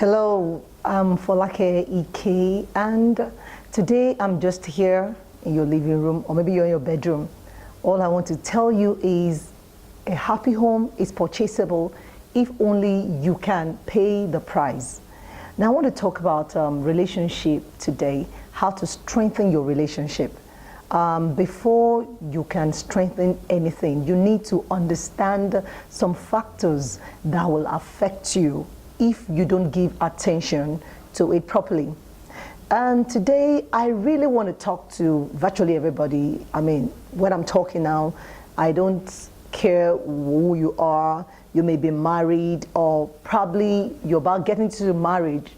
Hello, I'm Folake Ike, and today I'm just here in your living room, or maybe you're in your bedroom. All I want to tell you is a happy home is purchasable if only you can pay the price. Now, I want to talk about relationship today, how to strengthen your relationship. Before you can strengthen anything, you need to understand some factors that will affect you if you don't give attention to it properly. And today, I really want to talk to virtually everybody. I mean, when I'm talking now, I don't care who you are. You may be married, or probably you're about getting to marriage,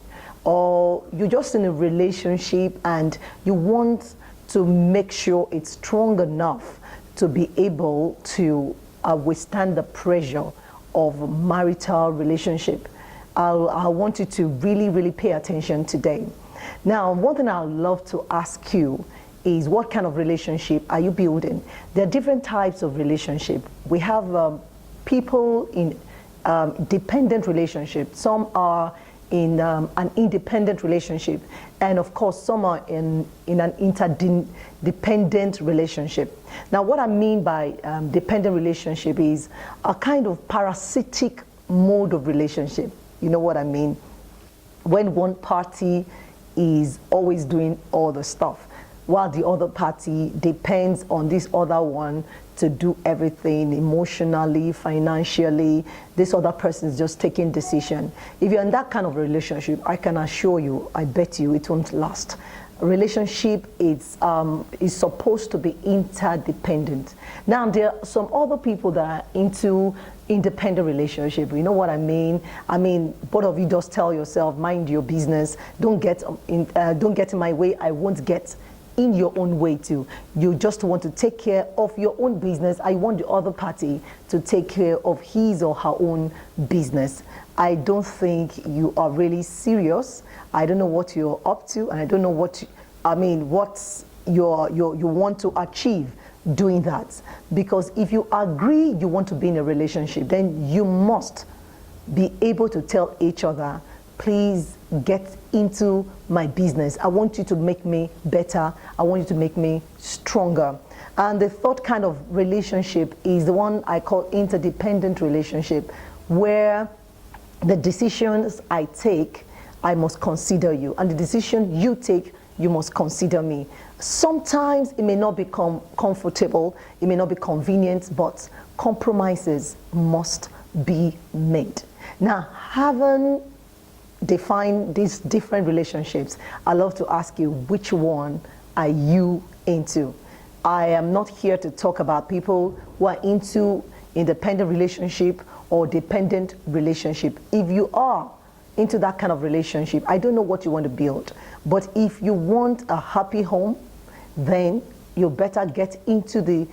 or you're just in a relationship and you want to make sure it's strong enough to be able to withstand the pressure of marital relationship. I want you to really pay attention today. Now, one thing I'd love to ask you is, what kind of relationship are you building? There are different types of relationship. We have people in dependent relationship. Some are in an independent relationship, and of course some are in an interdependent relationship. Now, what I mean by dependent relationship is a kind of parasitic mode of relationship. You know what I mean? When one party is always doing all the stuff, while the other party depends on this other one to do everything emotionally, financially. This other person is just taking decision. If you're in that kind of relationship, I can assure you, I bet you it won't last. A relationship is supposed to be interdependent. Now, there are some other people that are into independent relationship. You know what I mean? I mean, both of you just tell yourself, mind your business. Don't get in my way. I won't get in your own way too. You just want to take care of your own business. I want the other party to take care of his or her own business. I don't think you are really serious. I don't know what you're up to, and I don't know what you want to achieve doing that. Because if you agree you want to be in a relationship, then you must be able to tell each other, please get into my business. I want you to make me better. I want you to make me stronger. And the third kind of relationship is the one I call interdependent relationship, where the decisions I take, I must consider you, and the decision you take, you must consider me. Sometimes it may not become comfortable, it may not be convenient, but compromises must be made. Now, having defined these different relationships, I love to ask you, which one are you into? I am not here to talk about people who are into independent relationship or dependent relationship. If you are into that kind of relationship, I don't know what you want to build, but if you want a happy home, then you better get into the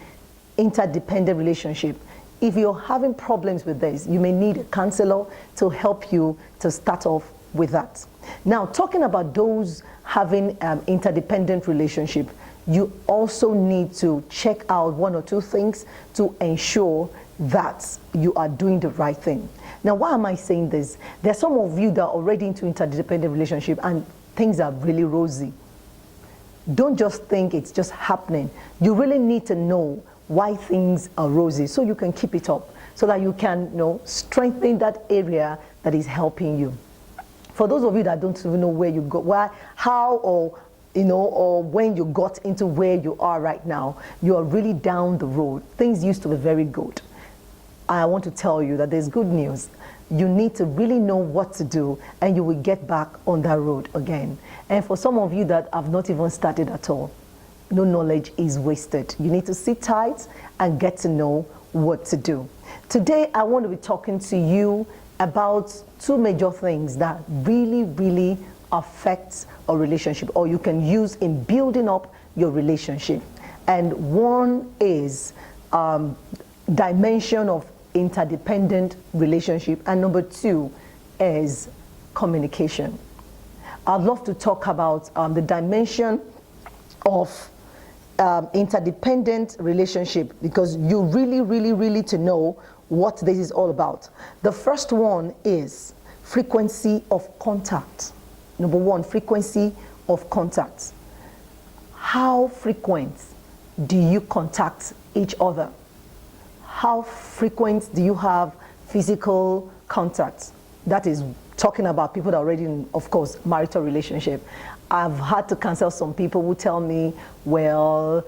interdependent relationship. If you're having problems with this, you may need a counselor to help you to start off with that. Now, talking about those having interdependent relationship, you also need to check out one or two things to ensure that you are doing the right thing. Now, why am I saying this? There are some of you that are already into interdependent relationship and things are really rosy. Don't just think it's just happening. You really need to know why things are rosy so you can keep it up, so that you can, strengthen that area that is helping you. For those of you that don't even know where you go, how, or when you got into where you are right now, you are really down the road. Things used to be very good. I want to tell you that there's good news. You need to really know what to do, and you will get back on that road again. And for some of you that have not even started at all, no knowledge is wasted. You need to sit tight and get to know what to do. Today, I want to be talking to you about two major things that really affect a relationship, or you can use in building up your relationship. And one is dimension of interdependent relationship, and number two is communication. I'd love to talk about the dimension of interdependent relationship, because you really to know what this is all about. The first one is frequency of contact. Number one, frequency of contact. How frequent do you contact each other? How frequent do you have physical contact? That is talking about people that are already in, of course, marital relationship. I've had to cancel some people who tell me, well,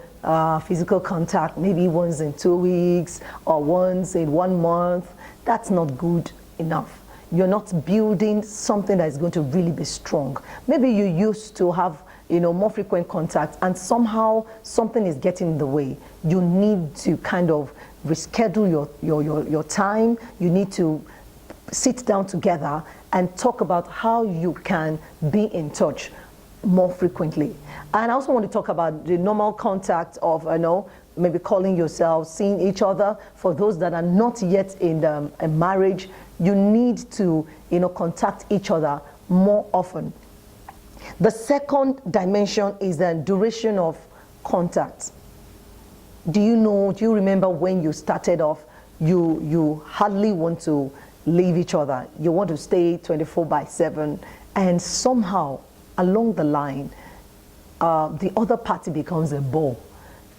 physical contact maybe once in 2 weeks or once in 1 month. That's not good enough. You're not building something that is going to really be strong. Maybe you used to have, more frequent contact, and somehow something is getting in the way. You need to kind of reschedule your time. You need to sit down together and talk about how you can be in touch more frequently. And I also want to talk about the normal contact of, maybe calling yourself, seeing each other. For those that are not yet in a marriage, you need to, contact each other more often. The second dimension is the duration of contact. Do you remember when you started off, you hardly want to leave each other. You want to stay 24/7, and somehow along the line, the other party becomes a bore.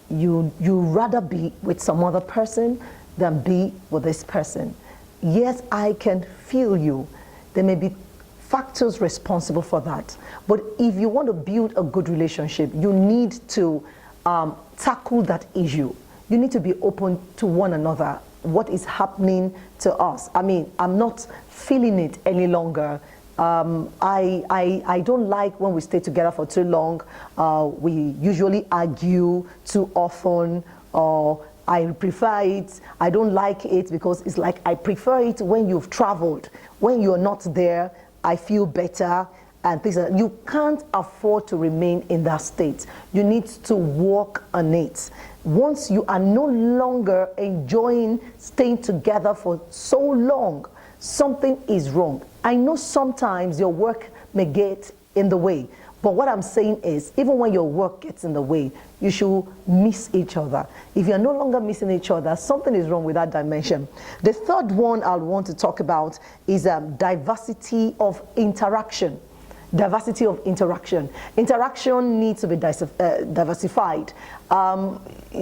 You rather be with some other person than be with this person. Yes, I can feel you. There may be factors responsible for that. But if you want to build a good relationship, you need to tackle that issue. You need to be open to one another. What is happening to us? I mean, I'm not feeling it any longer. I don't like when we stay together for too long. We usually argue too often, or I prefer it. I don't like it because it's like I prefer it when you've traveled. When you're not there, I feel better. And things like that. You can't afford to remain in that state. You need to work on it. Once you are no longer enjoying staying together for so long, something is wrong. I know sometimes your work may get in the way, but what I'm saying is, even when your work gets in the way, you should miss each other. If you're no longer missing each other, something is wrong with that dimension. The third one I want to talk about is diversity of interaction. Diversity of interaction. Interaction needs to be diversified.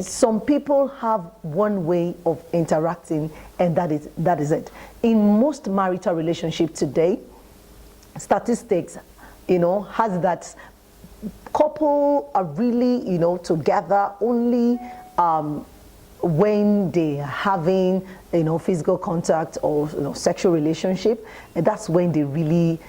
Some people have one way of interacting, and that is it. In most marital relationships today, statistics, has that couple are really, together only when they are having, physical contact or sexual relationship, and that's when they really,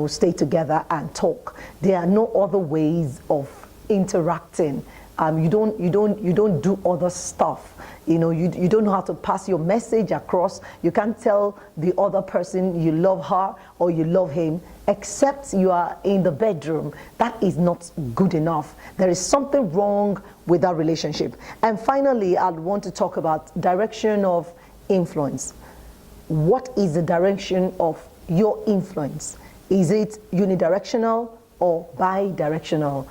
stay together and talk. There are no other ways of interacting. You don't do other stuff. You don't know how to pass your message across. You can't tell the other person you love her or you love him, except you are in the bedroom. That is not good enough. There is something wrong with that relationship. And finally, I'd want to talk about direction of influence. What is the direction of your influence? Is it unidirectional or bidirectional?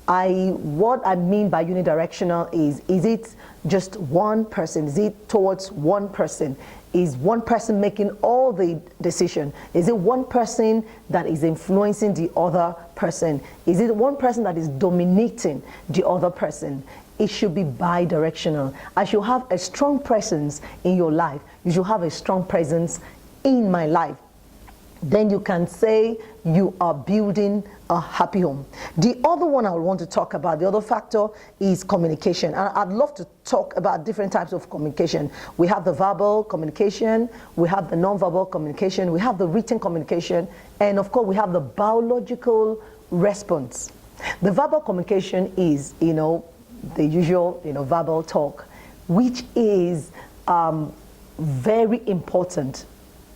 What I mean by unidirectional is it just one person? Is it towards one person? Is one person making all the decision? Is it one person that is influencing the other person? Is it one person that is dominating the other person? It should be bi-directional. I should have a strong presence in your life. You should have a strong presence in my life. Then you can say you are building a happy home. The other one I want to talk about, the other factor, is communication. And I'd love to talk about different types of communication. We have the verbal communication, we have the non-verbal communication, we have the written communication, and of course we have the biological response. The verbal communication is, the usual, verbal talk, which is very important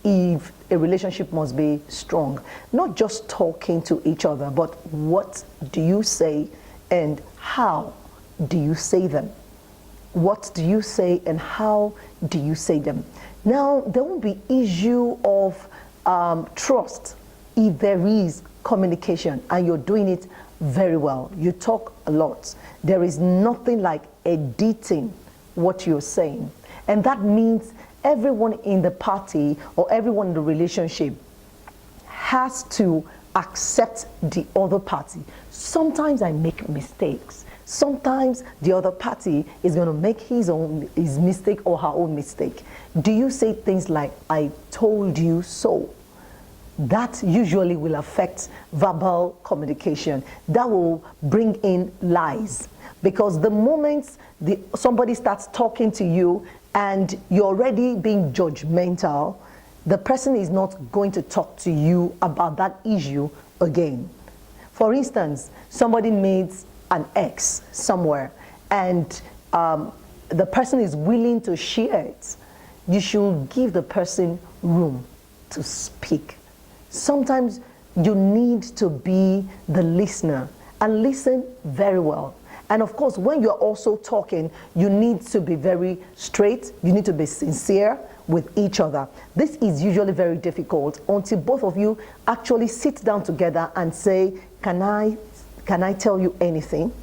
if a relationship must be strong. Not just talking to each other, but what do you say and how do you say them? What do you say and how do you say them? Now, there won't be issue of trust if there is communication and you're doing it very well. You talk a lot. There is nothing like editing what you're saying. And that means everyone in the party or everyone in the relationship has to accept the other party. Sometimes I make mistakes. Sometimes the other party is going to make his mistake or her own mistake. Do you say things like, I told you so? That usually will affect verbal communication. That will bring in lies. Because the moment somebody starts talking to you and you're already being judgmental, the person is not going to talk to you about that issue again. For instance, somebody meets an ex somewhere and the person is willing to share it. You should give the person room to speak. Sometimes you need to be the listener and listen very well. And of course, when you're also talking, you need to be very straight. You need to be sincere with each other. This is usually very difficult until both of you actually sit down together and say, can I tell you anything?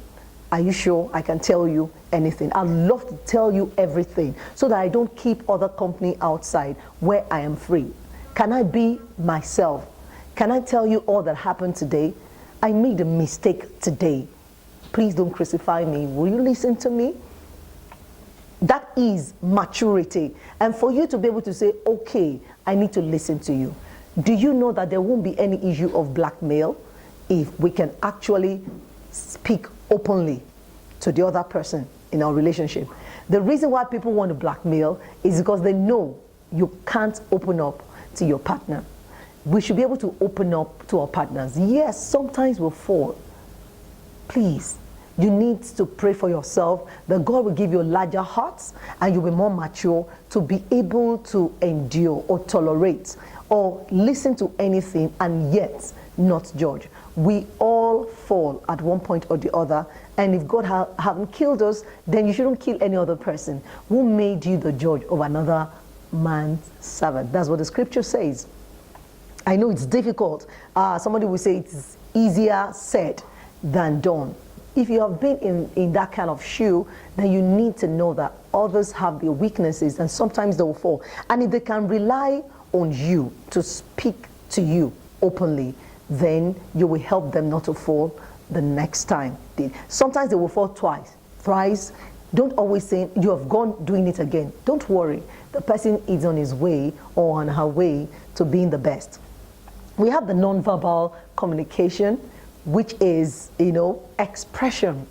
Are you sure I can tell you anything? I'd love to tell you everything so that I don't keep other company outside where I am free. Can I be myself? Can I tell you all that happened today? I made a mistake today. Please don't crucify me. Will you listen to me? That is maturity. And for you to be able to say, okay, I need to listen to you. Do you know that there won't be any issue of blackmail if we can actually speak openly to the other person in our relationship? The reason why people want to blackmail is because they know you can't open up to your partner. We should be able to open up to our partners. Yes, sometimes we'll fall. Please, you need to pray for yourself that God will give you a larger heart and you'll be more mature to be able to endure or tolerate or listen to anything and yet not judge. We all fall at one point or the other, and if God haven't killed us, then you shouldn't kill any other person. Who made you the judge of another man's servant? That's what the scripture says. I know it's difficult. Somebody will say it's easier said than done. If you have been in that kind of shoe, then you need to know that others have their weaknesses and sometimes they will fall. And if they can rely on you to speak to you openly, then you will help them not to fall the next time. Sometimes they will fall twice, thrice. Don't always say, you have gone doing it again. Don't worry. The person is on his way or on her way to being the best. We have the nonverbal communication, which is, expression.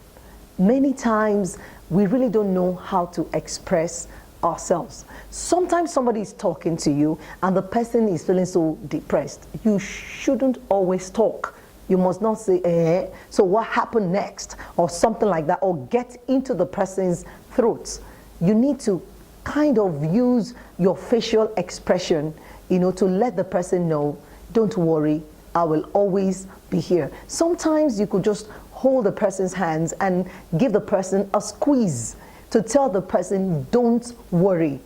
Many times we really don't know how to express ourselves. Sometimes somebody is talking to you and the person is feeling so depressed. You shouldn't always talk. You must not say, so what happened next? Or something like that, or get into the person's throat. You need to kind of use your facial expression, to let the person know, don't worry, I will always be here. Sometimes you could just hold the person's hands and give the person a squeeze to tell the person, don't worry,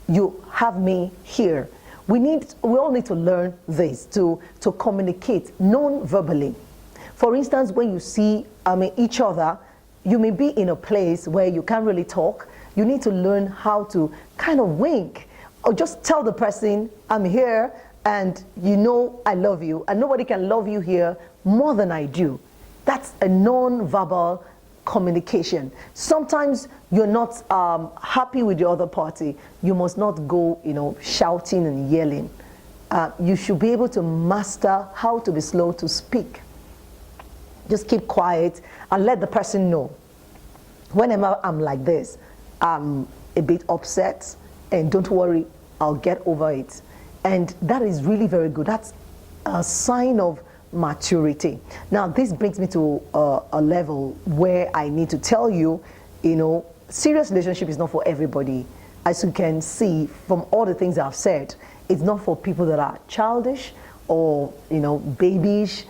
you have me here. We all need to learn this, to communicate non-verbally. For instance, when you see each other, you may be in a place where you can't really talk. You need to learn how to kind of wink or just tell the person, I'm here and I love you, and nobody can love you here more than I do. That's a non-verbal communication. Sometimes you're not happy with the other party. You must not go, shouting and yelling. You should be able to master how to be slow to speak. Just keep quiet and let the person know. Whenever I'm like this, I'm a bit upset, and don't worry, I'll get over it. And that is really very good. That's a sign of maturity. Now, this brings me to a level where I need to tell you, serious relationship is not for everybody. As you can see from all the things I've said, it's not for people that are childish or, babyish,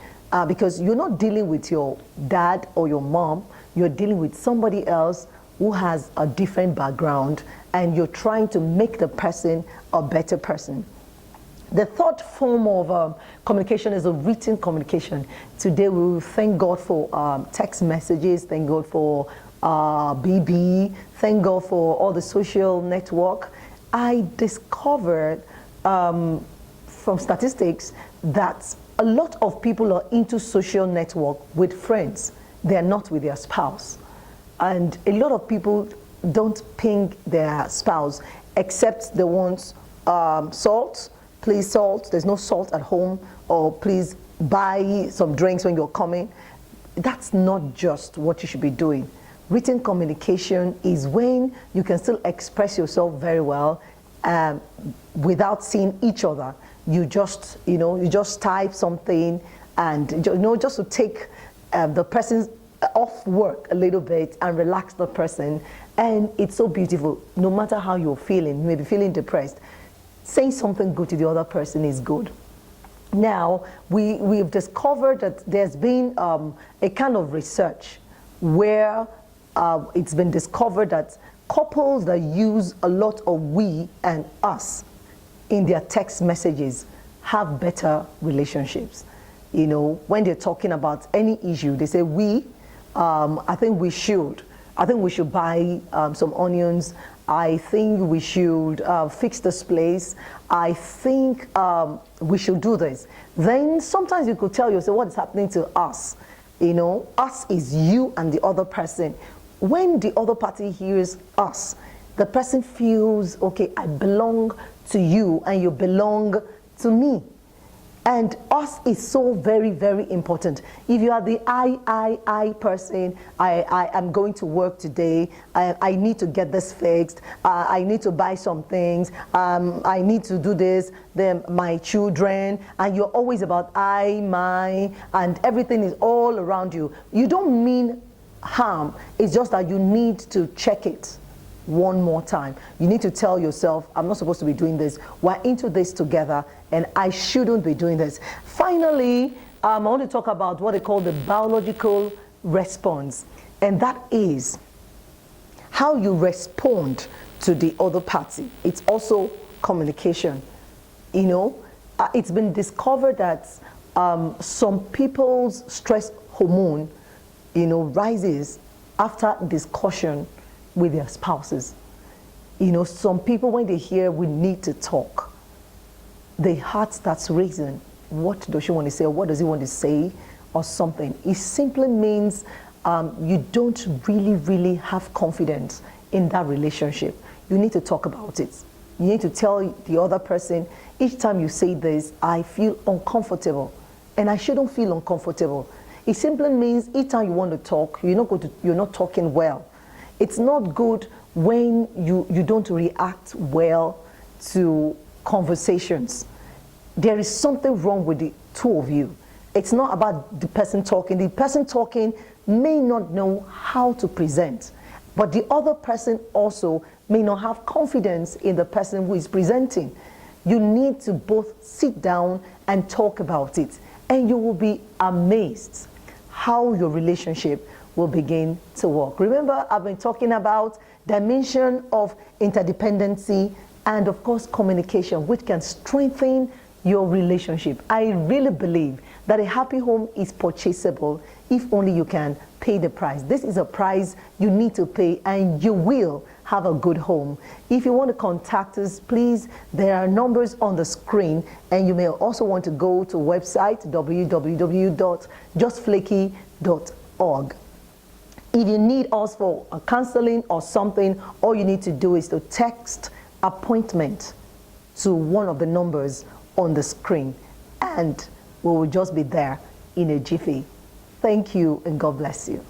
because you're not dealing with your dad or your mom. You're dealing with somebody else who has a different background, and you're trying to make the person a better person. The third form of communication is a written communication. Today we will thank God for text messages, thank God for BB, thank God for all the social network. I discovered from statistics that a lot of people are into social network with friends. They are not with their spouse. And a lot of people don't ping their spouse except the ones, salt, please salt, there's no salt at home, or please buy some drinks when you're coming. That's not just what you should be doing. Written communication is when you can still express yourself very well without seeing each other. You just, you just type something and, just to take the person off work a little bit and relax the person. And it's so beautiful. No matter how you're feeling, you may be feeling depressed, saying something good to the other person is good. Now, we've discovered that there's been a kind of research where it's been discovered that couples that use a lot of we and us in their text messages have better relationships. When they're talking about any issue, they say we, I think we should buy some onions. I think we should fix this place. I think we should do this. Then sometimes you could tell yourself what is happening to us. Us is you and the other person. When the other party hears us, the person feels, okay, I belong to you and you belong to me. And us is so very, very important. If you are the I person, I am going to work today, I need to get this fixed, I need to buy some things, I need to do this, then my children, and you're always about I, my, and everything is all around you. You don't mean harm, it's just that you need to check it one more time. You need to tell yourself, I'm not supposed to be doing this. We're into this together and I shouldn't be doing this. Finally, I want to talk about what they call the biological response. And that is how you respond to the other party. It's also communication. It's been discovered that some people's stress hormone, rises after discussion with their spouses. Some people, when they hear we need to talk, their heart starts racing. What does she want to say? Or what does he want to say? Or something. It simply means you don't really have confidence in that relationship. You need to talk about it. You need to tell the other person, each time you say this, I feel uncomfortable. And I shouldn't feel uncomfortable. It simply means each time you want to talk, you're not talking well. It's not good when you don't react well to conversations. There is something wrong with the two of you. It's not about the person talking. The person talking may not know how to present, but the other person also may not have confidence in the person who is presenting. You need to both sit down and talk about it, and you will be amazed how your relationship will begin to work. Remember, I've been talking about dimension of interdependency and of course communication, which can strengthen your relationship. I really believe that a happy home is purchasable if only you can pay the price. This is a price you need to pay and you will have a good home. If you want to contact us, please, there are numbers on the screen, and you may also want to go to website www.justflaky.org. If you need us for a counseling or something, all you need to do is to text appointment to one of the numbers on the screen, and we will just be there in a jiffy. Thank you and God bless you.